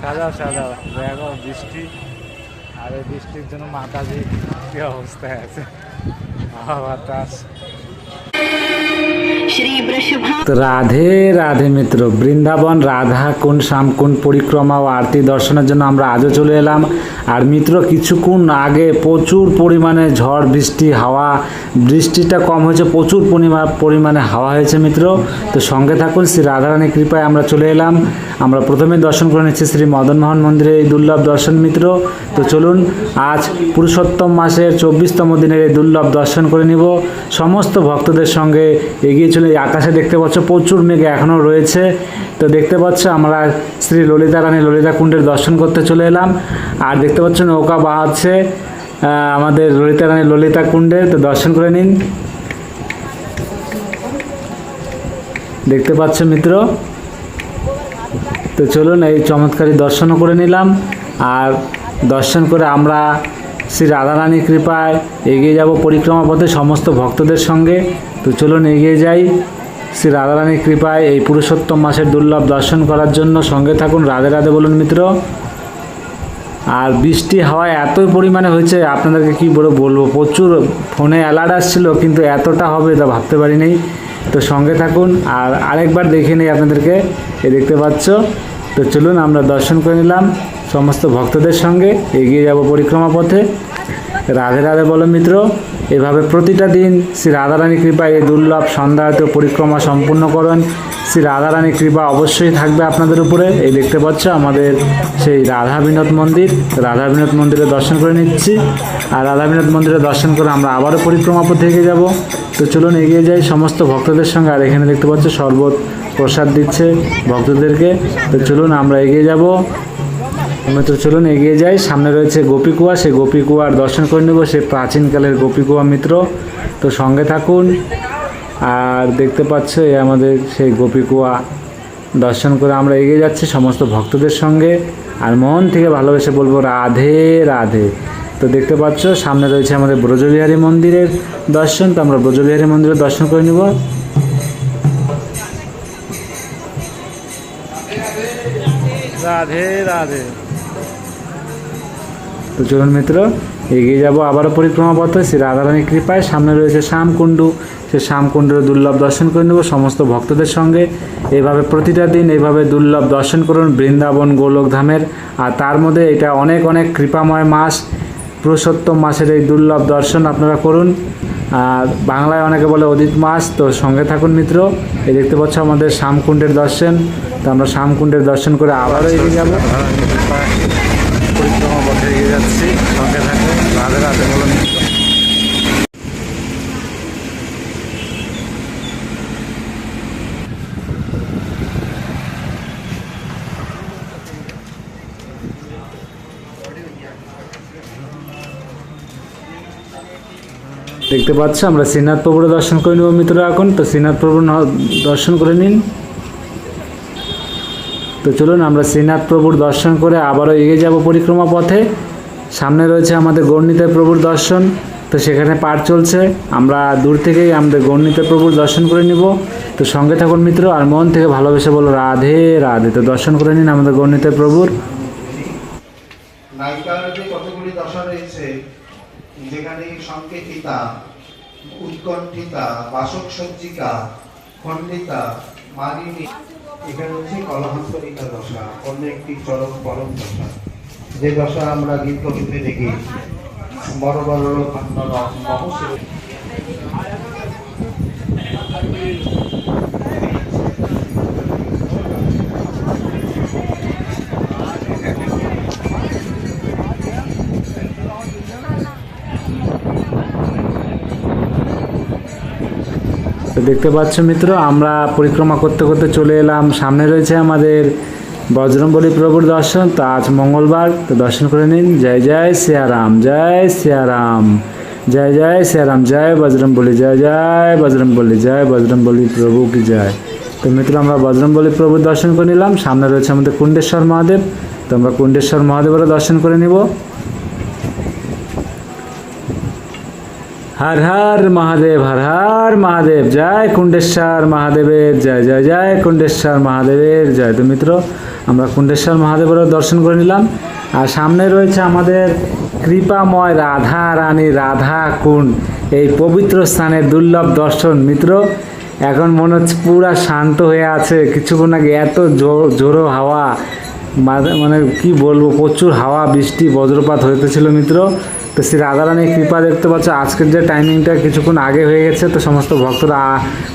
সাজাও সাজাও, দেখো বৃষ্টি, আর এই বৃষ্টির জন্য মাতাজি কি অবস্থায় আছে, বাতাস। তো রাধে রাধে মিত্র, বৃন্দাবন রাধা কুণ্ড শ্যামকুণ্ড পরিক্রমা ও আরতি দর্শনের জন্য আমরা আজও চলে এলাম। আর মিত্র কিছুক্ষণ আগে প্রচুর পরিমাণে ঝড় বৃষ্টি হাওয়া, বৃষ্টিটা কম হয়েছে, প্রচুর পরিমাণে হাওয়া হয়েছে মিত্র। তো সঙ্গে থাকুন, শ্রী রাধারানীর কৃপায় আমরা চলে এলাম। আমরা প্রথমে দর্শন করে নিচ্ছি শ্রী মদনমোহন মন্দিরে, এই দুর্লভ দর্শন মিত্র। তো চলুন আজ পুরুষোত্তম মাসের 24তম দিনের এই দুর্লভ দর্শন করে নিব সমস্ত ভক্তদের সঙ্গে। এগিয়ে চলে আকাশে দেখতে পাচ্ছ প্রচুর মেঘ এখনও রয়েছে। তো দেখতে পাচ্ছ আমরা শ্রী ললিতা রানী ললিতা কুণ্ডের দর্শন করতে চলে এলাম। আর দেখতে পাচ্ছ নৌকা বাহাচ্ছে আমাদের ললিতা রানী ললিতা কুণ্ডের। তো দর্শন করে নিন, দেখতে পাচ্ছ মিত্র। তো চলুন এই চমৎকারী দর্শনও করে নিলাম। আর দর্শন করে আমরা শ্রী রাধারানীর কৃপায় এগিয়ে যাব পরিক্রমা পথে সমস্ত ভক্তদের সঙ্গে। তো চলুন এগিয়ে যাই শ্রী রাধারানীর কৃপায় এই পুরুষোত্তম মাসের দুর্লভ দর্শন করার জন্য। সঙ্গে থাকুন, রাধে রাধে বলুন মিত্র। আর বৃষ্টি হাওয়া এতই পরিমাণে হয়েছে আপনাদেরকে কি বলবো, প্রচুর ফোনে অ্যালার্ট আসছিল, কিন্তু এতটা হবে তা ভাবতে পারিনি। তো সঙ্গে থাকুন আর আরেকবার দেখে নিই আপনাদেরকে, এই দেখতে পাচ্ছ। তো চলুন আমরা দর্শন করে নিলাম সমস্ত ভক্তদের সঙ্গে, এগিয়ে যাব পরিক্রমা পথে। রাধে রাধে বলো মিত্র। এভাবে প্রতিটা দিন শ্রী রাধারানীর কৃপায় এই দুর্লভ সন্ধ্যায়িত পরিক্রমা সম্পূর্ণ করুন। শ্রী রাধারানীর কৃপা অবশ্যই থাকবে আপনাদের উপরে। এই দেখতে পাচ্ছ আমাদের সেই রাধা বিনোদ মন্দির, রাধা বিনোদ মন্দিরে দর্শন করে নিচ্ছি। আর রাধা বিনোদ মন্দিরে দর্শন করে আমরা আবারও পরিক্রমা পথে এগিয়ে যাব। তো চলুন এগিয়ে যাই সমস্ত ভক্তদের সঙ্গে। আর এখানে দেখতে পাচ্ছ শরবত প্রসাদ দিচ্ছে ভক্তদেরকে। তো চলুন আমরা এগিয়ে যাব মিত্র, চলুন এগিয়ে যাই। সামনে রয়েছে গোপীকুয়া, সেই গোপীকুয়ার দর্শন করে নেব, সেই প্রাচীনকালের গোপীকুয়া মিত্র। তো সঙ্গে থাকুন। আর দেখতে পাচ্ছ এই আমাদের সেই গোপীকুয়া দর্শন করে আমরা এগিয়ে যাচ্ছি সমস্ত ভক্তদের সঙ্গে। আর মন থেকে ভালোবেসে বলবো রাধে রাধে। তো দেখতে পাচ্ছ সামনে রয়েছে আমাদের ব্রজবিহারী মন্দিরের দর্শন। তো আমরা ব্রজবিহারী মন্দিরের দর্শন করে নেব। রাধে রাধে। তো চলুন মিত্র এগিয়ে যাব আবারও পরিক্রমা পথে শ্রী রাধারানীর কৃপায়। সামনে রয়েছে শ্যামকুণ্ড, সে শ্যামকুণ্ডের দুর্লভ দর্শন করে নেব সমস্ত ভক্তদের সঙ্গে। এইভাবে প্রতিটা দিন এইভাবে দুর্লভ দর্শন করুন বৃন্দাবন গোলক ধামের। আর তার মধ্যে এটা অনেক অনেক কৃপাময় মাস, পুরুষোত্তম মাসের এই দুর্লভ দর্শন আপনারা করুন। আর বাংলায় অনেকে বলে অধিক মাস। তো সঙ্গে থাকুন মিত্র। এই দেখতে পাচ্ছ আমাদের শ্যামকুণ্ডের দর্শন। তো আমরা শ্যামকুণ্ডের দর্শন করে আবারও এগিয়ে যাব পরিক্রমা পথে এগিয়ে যাচ্ছি। সঙ্গে থাকুন, রাধে রাধে বলুন মিত্র। দেখতে পাচ্ছ আমরা শ্রীনাথ প্রভুর দর্শন করে নেব মিত্র এখন। তো শ্রীনাথ প্রভুর দর্শন করে নিন। তো চলুন আমরা শ্রীনাথ প্রভুর দর্শন করে আবারও এগিয়ে যাব পরিক্রমা পথে। সামনে রয়েছে আমাদের গৌরনীতা প্রভুর দর্শন। তো সেখানে পাঠ চলছে, আমরা দূর থেকেই আমাদের গৌরনীতা প্রভুর দর্শন করে নিব। তো সঙ্গে থাকুন মিত্র আর মন থেকে ভালোবেসে বলো রাধে রাধে। তো দর্শন করে নিন আমাদের গৌরনীতা প্রভুর। কতগুলি দশা রয়েছে যেখানে সংকেতিতা, উৎকণ্ঠিতা, বাসক সজ্জিকা, খণ্ডিতা, মালিনী, এখানে হচ্ছে কলহান্তরিকা দশা, অন্য একটি চরম পরম দশা, যে দশা আমরা গীত কবিতে দেখি বড় বড় দেখতে পাচ্ছ মিত্র আমরা পরিক্রমা করতে করতে চলে এলাম। সামনে রয়েছে আমাদের বজরংবলী প্রভুর দর্শন। তো আজ মঙ্গলবার, তো দর্শন করে নিন। জয় জয় সিয়ারাম, জয় সিয়ারাম, জয় জয় সিয়ারাম, জয় বজরংবলী, জয় জয় বজরংবলী, জয় বজরংবলী প্রভু কি জয়। তো মিত্র আমরা বজরংবলী প্রভুর দর্শন করে নিলাম। সামনে রয়েছে আমাদের কুণ্ডেশ্বর মহাদেব। তো আমরা কুণ্ডেশ্বর মহাদেবেরও দর্শন করে নিব। हर हर महादेव, हर हर महादेव, जय कुंडेश्वर महादेवेर जय, जय जय कुंडेश्वर महादेवेर जय। तो मित्रों আমরা কুণ্ডেশ্বর মহাদেবেরও দর্শন করে নিলাম। আর সামনে রয়েছে আমাদের কৃপাময় রাধা রানী রাধা কুণ্ড, এই পবিত্র স্থানের দুর্লভ দর্শন। মিত্র, এখন মনে হচ্ছে পুরা শান্ত হয়ে আছে। কিছুক্ষণ আগে এত জোরো হাওয়া, মানে কি বলবো, প্রচুর হাওয়া, বৃষ্টি, বজ্রপাত হইতেছিল মিত্র। তো শ্রী রাধারানীর কৃপা দেখতে পাচ্ছ, আজকের যে টাইমিংটা কিছুক্ষণ আগে হয়ে গেছে, তো সমস্ত ভক্তরা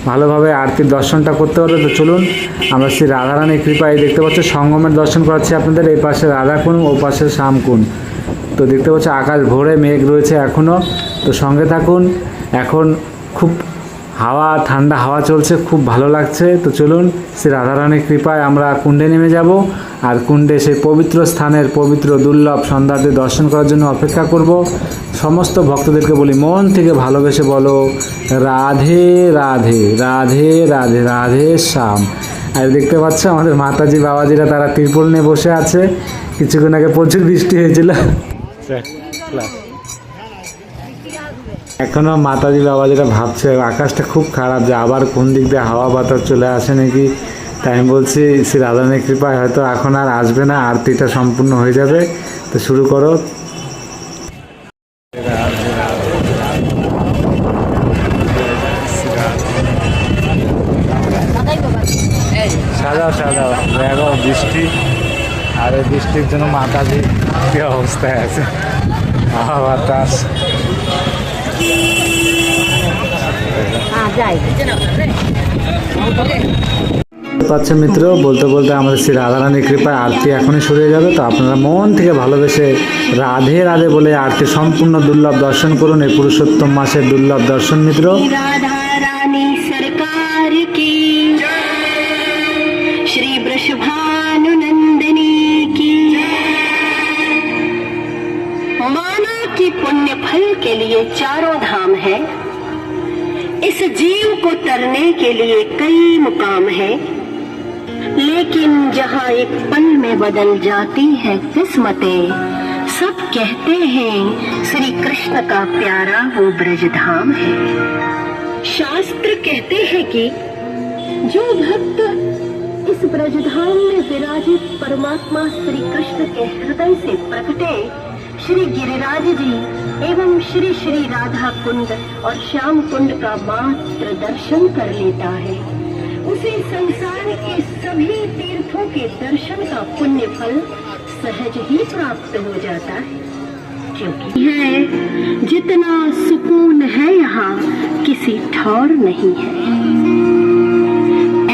ভালোভাবে আরতির দর্শনটা করতে পারবে। তো চলুন আমরা শ্রী রাধারানীর কৃপা, এই দেখতে পাচ্ছ সঙ্গমের দর্শন করাচ্ছি আপনাদের। এই পাশে রাধাকুণ্ড, ও পাশে শ্যামকুণ্ড। তো দেখতে পাচ্ছ আকাশ ভরে মেঘ রয়েছে এখনও। তো সঙ্গে থাকুন। এখন খুব হাওয়া, ঠান্ডা হাওয়া চলছে, খুব ভালো লাগছে। তো চলুন শ্রী রাধারানীর কৃপায় আমরা কুণ্ডে নেমে যাব, আর কুণ্ডে সেই পবিত্র স্থানের পবিত্র দুর্লভ সন্ধ্যাতে দর্শন করার জন্য অপেক্ষা করব। সমস্ত ভক্তদেরকে বলি, মন থেকে ভালোবেসে বলো রাধে রাধে রাধে রাধে রাধে শ্যাম। আর দেখতে পাচ্ছ আমাদের মাতাজি বাবাজিরা, তারা ত্রিপল নিয়ে বসে আছে। কিছুক্ষণ আগে প্রচুর বৃষ্টি হয়েছিল। এখনো মাতাজি বাবাজিরা ভাবছে আকাশটা খুব খারাপ, যে আবার কোন দিক দিয়ে হাওয়া বাতাস চলে আসে নাকি। তাই আমি বলছি শ্রী রাধারানীর কৃপায় হয়তো এখন আর আসবে না, আরতিটা সম্পূর্ণ হয়ে যাবে। তো শুরু করো। সাজাও সাজাও, দেখো বৃষ্টি, আর এই বৃষ্টির জন্য মাতাজি কি অবস্থায় আছে, হাওয়া বাতাস। পাচ্ছে মিত্র, বলতে বলতে আমাদের শ্রী রাধারানীর কৃপায় আরতি এখনই শুরু হয়ে যাবে। তো আপনারা মন থেকে ভালোবেসে রাধে রাধে বলে আরতি সম্পূর্ণ দুর্লভ দর্শন করুন। এই পুরুষোত্তম মাসের দুর্লভ দর্শন মিত্র। राधारानी सरकार की, श्री वृषभानुनंदिनी की। माना कि पुण्य फल के लिए चारों धाम है, इस जीव को तरने के लिए कई मुकाम है, लेकिन जहाँ एक पल में बदल जाती है किस्मतें, सब कहते हैं श्री कृष्ण का प्यारा वो ब्रजधाम है। शास्त्र कहते हैं कि जो भक्त इस ब्रजधाम में विराजित परमात्मा श्री कृष्ण के हृदय से प्रकटे श्री गिरिराज जी एवं श्री श्री राधा कुंड और श्याम कुंड का मात्र दर्शन कर लेता है, उसे संसार के सभी तीर्थों के दर्शन का पुण्य फल सहज ही प्राप्त हो जाता है। क्योंकि है जितना सुकून है यहाँ किसी ठौर नहीं है।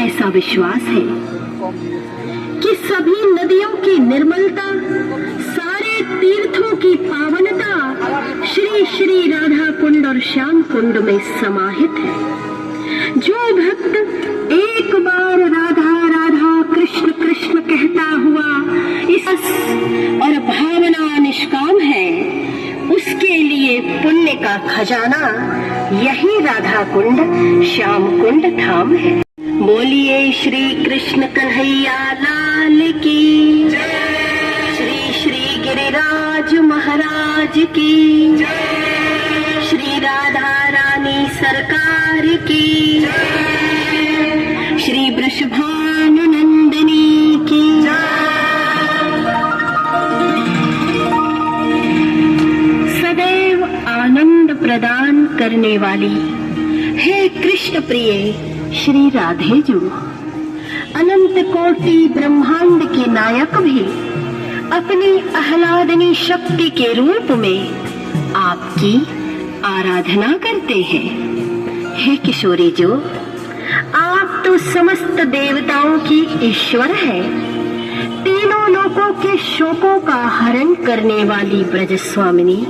ऐसा विश्वास है कि सभी नदियों की निर्मलता, सारे तीर्थों की पावनता श्री श्री राधा कुंड और श्याम कुंड में समाहित है। जो भक्त एक बार राधा राधा कृष्ण कृष्ण कहता हुआ इस और भावना निष्काम है, उसके लिए पुण्य का खजाना यही राधा कुंड श्याम कुंड धाम है। बोलिए श्री कृष्ण कन्हैया लाल की, श्री श्री गिरिराज महाराज की, श्री राधा रानी सरकार की, श्री वृषभानुनंदिनी की। सदैव आनंद प्रदान करने वाली हे कृष्ण प्रिय श्री राधे जो, अनंत कोटि ब्रह्मांड के नायक भी अपनी आह्लादनी शक्ति के रूप में आपकी आराधना करते हैं। हे किशोरी जो, आप तो समस्त देवताओं की ईश्वर है, तीनों लोकों के शोकों का हरण करने वाली ब्रज स्वामिनी,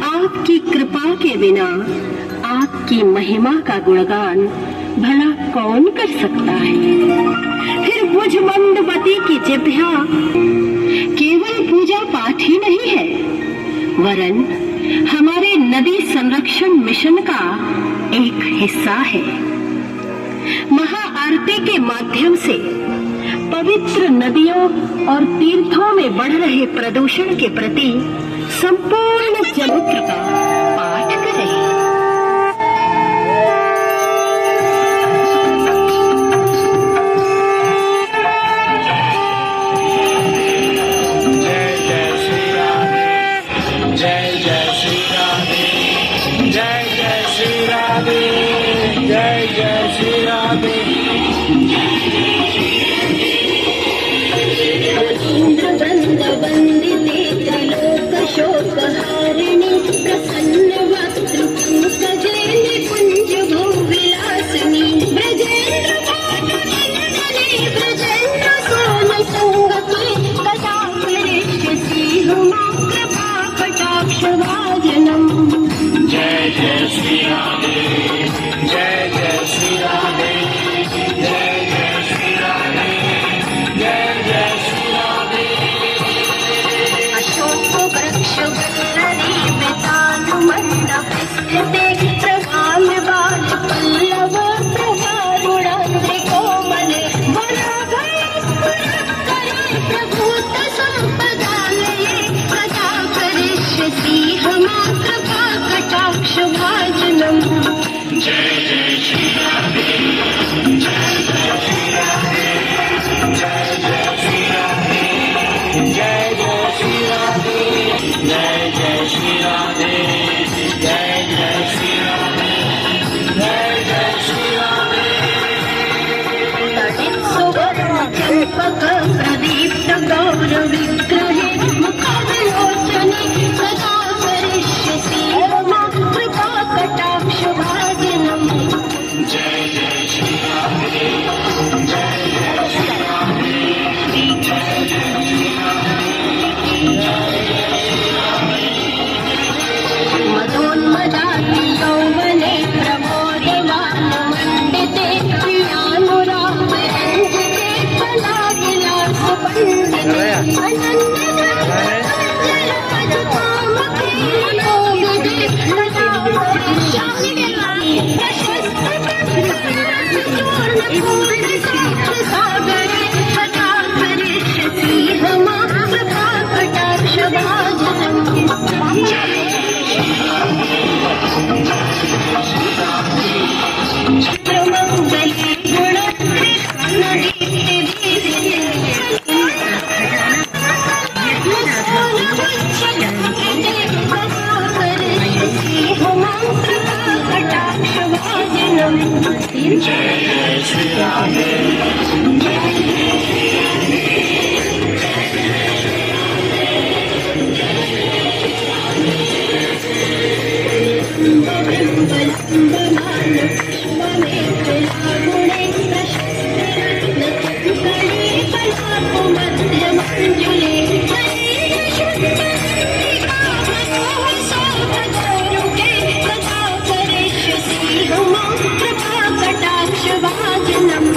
आपकी कृपा के बिना आपकी महिमा का गुणगान भला कौन कर सकता है। फिर मुझ मंदमती की जिह्वा केवल पूजा पाठ ही नहीं है, वरन हमारे नदी संरक्षण मिशन का एक हिस्सा है। महाआरती के माध्यम से पवित्र नदियों और तीर्थों में बढ़ रहे प्रदूषण के प्रति संपूर्ण चरित्र का पाठ करें। वंदिते त्रिलोक शोक हारिणी प्रसन्न वक्तृ पंकजे निकुंज भूविलासिनी ब्रजेंद्र भानुनंदने ब्रजेंद्र सोम संगते कदा करिष्यसि हुमा कृपा कटाक्ष भाजनम्। जय जय श्री राधे, जय जय श्री राधे, जय जय श्री राधे, जय जय श्री राधे। अशोक वृक्ष वल्लरी वितानमण्डप स्थिते प्रभाल बाल पल्लव प्रभारुणाद्रि कोमले वराभयस्फुरत्करे प्रभूत सम्पदालये कदा करिष्यसि हमा कृपा कटाक्ष भाजनम्। जय जय श्री राधे, जय जय श्री राधे, जय जय श्री राधे, जय जय श्री राधे, जय जय श्री राधे, जय जय श्री राधे, जय जय श्री राधे। तटित सुवर्ण चंपक प्रदीप्त गौर विग्रहे मुखावलोचने कदा करिष्यसि मम कृपा कटाक्ष भाजनम्। जय जय श्री राधे, जय जय श्री राधे, जय जय श्री राधे, जय जय श्री राधे। मदोन्मदाति यौवने प्रमोदमान मण्डिते प्रियानुरागरञ्जिते कलाविलास पण्डिते अनन्यजराजकामके मनोविदे कदा करिष्यसि प्रशस्तपूर्णपूर्णसागरे कदा करिष्यसि हमा कृपा कटाक्ष भाजनम्। चित्रमङ्गले जय जय श्री राधे, कृपा कटाक्ष भाजनम्।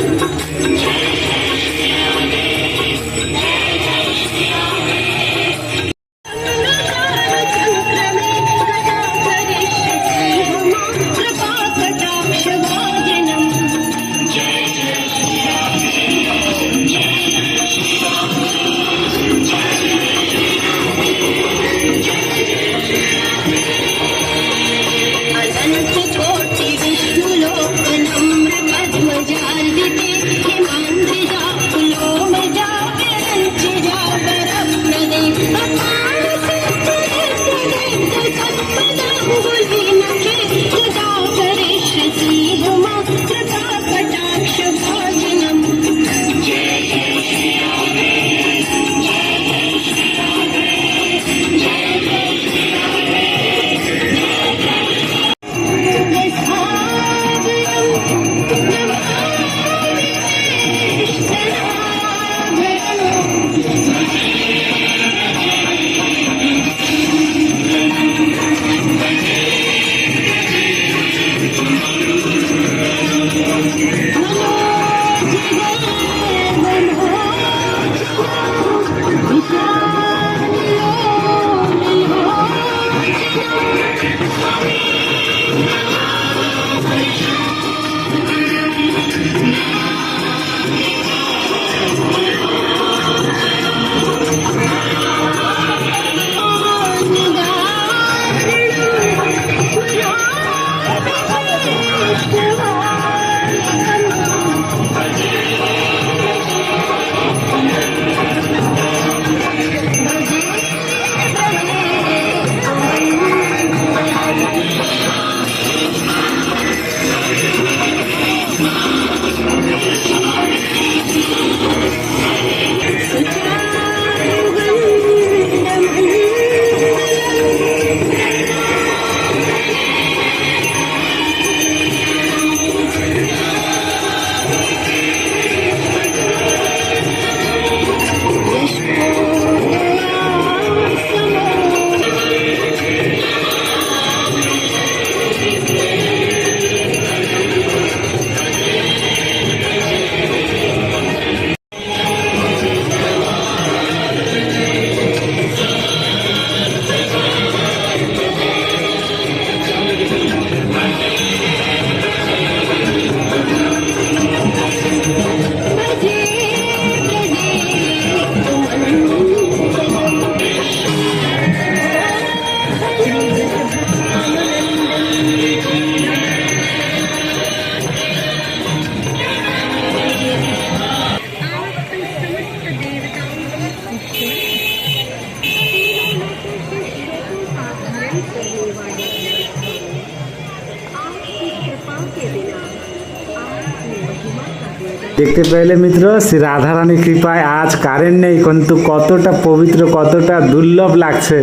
দেখতে পেলে মিত্র, শ্রী রাধারানীর কৃপায় আজ কারেন্ট নেই, কিন্তু কতটা পবিত্র, কতটা দুর্লভ লাগছে।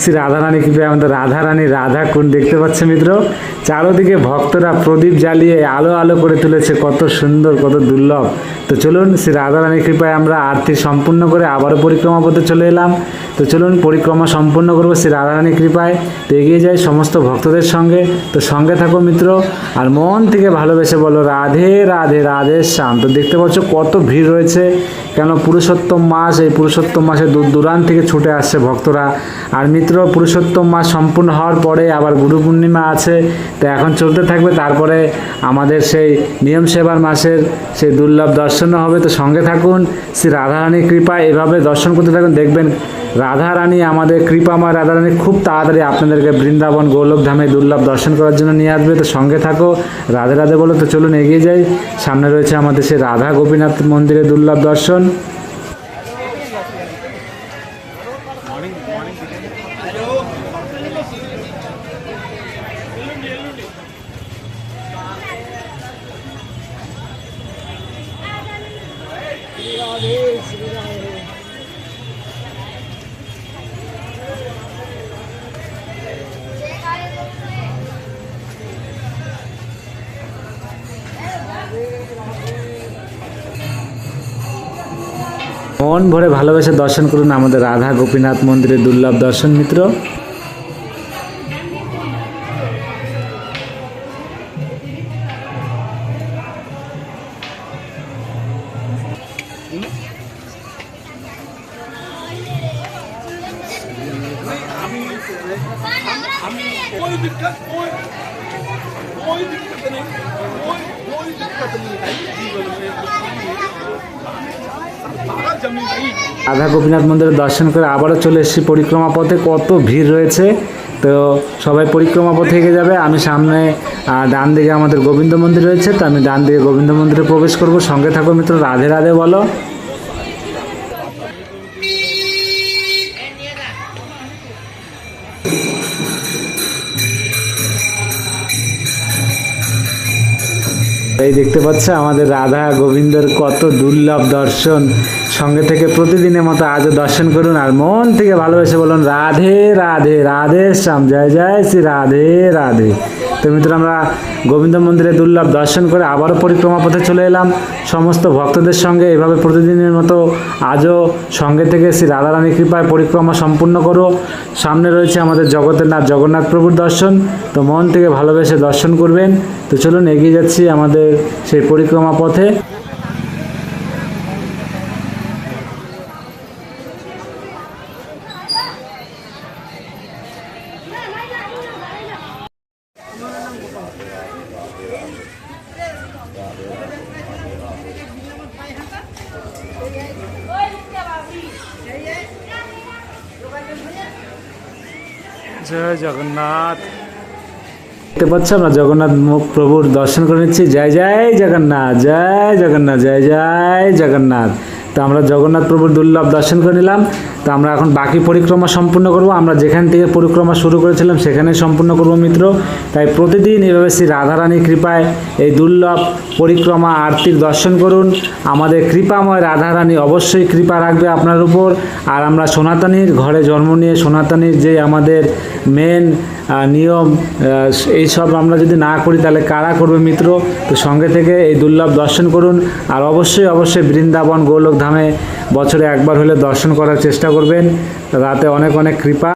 শ্রী রাধারানীর কৃপায় আমাদের রাধারানী রাধাকুণ্ড দেখতে পাচ্ছে মিত্র, চারোদিকে ভক্তরা প্রদীপ জ্বালিয়ে আলো আলো করে তুলেছে, কত সুন্দর, কত দুর্লভ। তো চলুন শ্রী রাধারানীর কৃপায় আমরা আরতি সম্পূর্ণ করে আবারও পরিক্রমা পথে চলে এলাম। তো চলুন পরিক্রমা সম্পূর্ণ করবো শ্রী রাধারানীর কৃপায়। তো এগিয়ে যাই সমস্ত ভক্তদের সঙ্গে। তো সঙ্গে থাকো মিত্র, আর মন থেকে ভালোবেসে বলো রাধে রাধে রাধে শ্যাম। তো দেখতে পাচ্ছ কত ভিড় রয়েছে, কেন পুরুষোত্তম মাস, এই পুরুষোত্তম মাসে দূর দূরান্ত থেকে ছুটে আসছে ভক্তরা। আর মিত্র, পুরুষোত্তম মাস সম্পূর্ণ হওয়ার পরে আবার গুরু পূর্ণিমা আছে, তো এখন চলতে থাকবে, তারপরে আমাদের সেই নিয়ম সেবার মাসের সেই দুর্লভ দর্শনও হবে। তো সঙ্গে থাকুন, শ্রী রাধারানীর কৃপায় এভাবে দর্শন করতে থাকুন, দেখবেন রাধারানী, আমাদের কৃপাময় রাধারানী খুব তাড়াতাড়ি আপনাদেরকে বৃন্দাবন গোলকধামে দুর্লভ দর্শন করার জন্য নিয়ে আসবে। তো সঙ্গে থাকো, রাধে রাধে বলো। তো চলুন এগিয়ে যাই, সামনে রয়েছে আমাদের সেই রাধা গোপীনাথ মন্দিরের দুর্লভ দর্শন। মন ভরে ভালোবেসে দর্শন করুন আমাদের রাধা গোপীনাথ মন্দিরের দুর্লভ দর্শন মিত্র। कोई दिक्कत नहीं, कोई दिक्कत नहीं है जीवन में। सारा जमीन नहीं। রাধা গোপীনাথ মন্দিরের দর্শন করে আবারও চলে এসেছি পরিক্রমা পথে, কত ভিড় রয়েছে। তো সবাই পরিক্রমা পথে এগিয়ে যাবে, আমি সামনে ডান দিকে আমাদের গোবিন্দ মন্দির রয়েছে, তো আমি ডান দিকে গোবিন্দ মন্দিরে প্রবেশ করব। সঙ্গে থাকো মিত্র, রাধে রাধে বলো। এই দেখতে পাচ্ছ আমাদের রাধা গোবিন্দর কত দুর্লভ দর্শন, সঙ্গে থেকে প্রতিদিনের মতো আজও দর্শন করুন, আর মন থেকে ভালোবেসে বলুন রাধে রাধে রাধে শ্যাম, জয় জয় শ্রী রাধে রাধে। তো মিত্র, আমরা গোবিন্দ মন্দিরে দুর্লভ দর্শন করে আবারও পরিক্রমা পথে চলে এলাম সমস্ত ভক্তদের সঙ্গে। এভাবে প্রতিদিনের মতো আজও সঙ্গে থেকে শ্রী রাধারানীর কৃপায় পরিক্রমা সম্পূর্ণ করো। সামনে রয়েছে আমাদের জগতের নাথ জগন্নাথ প্রভুর দর্শন, তো মন থেকে ভালোবেসে দর্শন করবেন। তো চলুন এগিয়ে যাচ্ছি আমাদের সেই পরিক্রমা পথে। জয় জগন্নাথ। দেখতে পাচ্ছ আমরা জগন্নাথ প্রভুর দর্শন করে নিচ্ছি। জয় জয় জগন্নাথ, জয় জগন্নাথ, জয় জয় জগন্নাথ। তো আমরা জগন্নাথ প্রভুর দুর্লভ দর্শন করে নিলাম। তো আমরা এখন বাকি পরিক্রমা সম্পূর্ণ করব। আমরা যেখান থেকে পরিক্রমা শুরু করেছিলাম সেখানে সম্পূর্ণ করব মিত্র। তাই প্রতিদিন এভাবে শ্রী রাধারানীর কৃপায় এই দুর্লভ পরিক্রমা আরতির দর্শন করুন। আমাদের কৃপাময় রাধারানী অবশ্যই কৃপা রাখবে আপনার উপর। আর আমরা সনাতনীর ঘরে জন্ম নিয়ে সনাতনীর যে আমাদের মেন নিয়ম, এইসব আমরা যদি না করি তাহলে কারা করবে মিত্র। তো সঙ্গে থেকে এই দুর্লভ দর্শন করুন, আর অবশ্যই অবশ্যই বৃন্দাবন গোলকধামে বছরে একবার হলে দর্শন করার চেষ্টা করবেন। রাতে অনেক অনেক কৃপা।